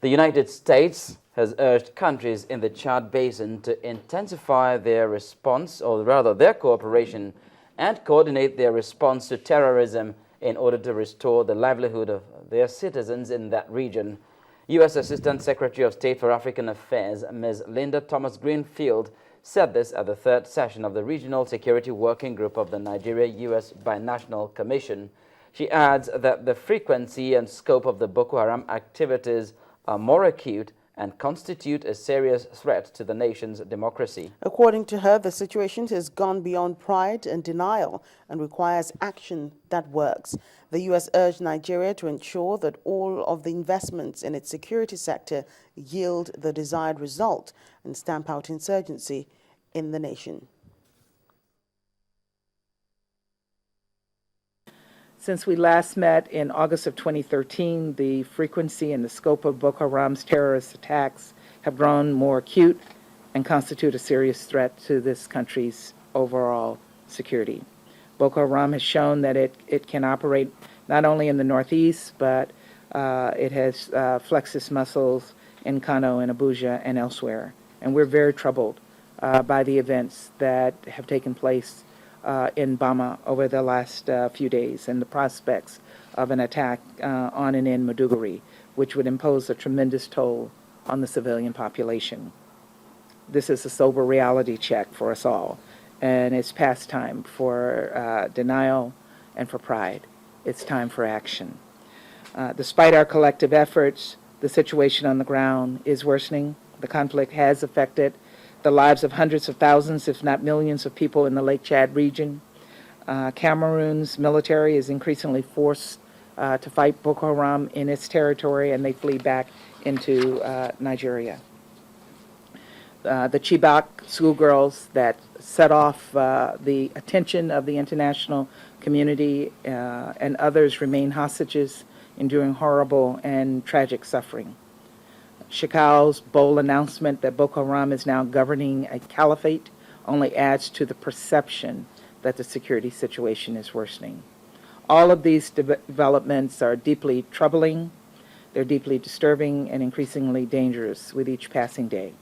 The United States has urged countries in the Chad Basin to intensify their response, or rather their cooperation, and coordinate their response to terrorism in order to restore the livelihood of their citizens in that region. U.S. Assistant Secretary of State for African Affairs, Ms. Linda Thomas-Greenfield, said this at the third session of the Regional Security Working Group of the Nigeria-US Bi-National Commission. She adds that the frequency and scope of the Boko Haram activities are more acute and constitute a serious threat to the nation's democracy. According to her, the situation has gone beyond pride and denial and requires action that works. The U.S. urged Nigeria to ensure that all of the investments in its security sector yield the desired result and stamp out insurgency in the nation. Since we last met in August of 2013, the frequency and the scope of Boko Haram's terrorist attacks have grown more acute and constitute a serious threat to this country's overall security. Boko Haram has shown that it can operate not only in the Northeast, but it has flexed its muscles in Kano and Abuja and elsewhere. And we're very troubled by the events that have taken place in Bama over the last few days, and the prospects of an attack on and in Maiduguri, which would impose a tremendous toll on the civilian population. This is a sober reality check for us all, and it's past time for denial and for pride. It's time for action. Despite our collective efforts, the situation on the ground is worsening. The conflict has affected the lives of hundreds of thousands, if not millions, of people in the Lake Chad region. Cameroon's military is increasingly forced to fight Boko Haram in its territory, and they flee back into Nigeria. The Chibok schoolgirls that set off the attention of the international community and others remain hostages, enduring horrible and tragic suffering. Shekau's bold announcement that Boko Haram is now governing a caliphate only adds to the perception that the security situation is worsening. All of these developments are deeply troubling, they're deeply disturbing, and increasingly dangerous with each passing day.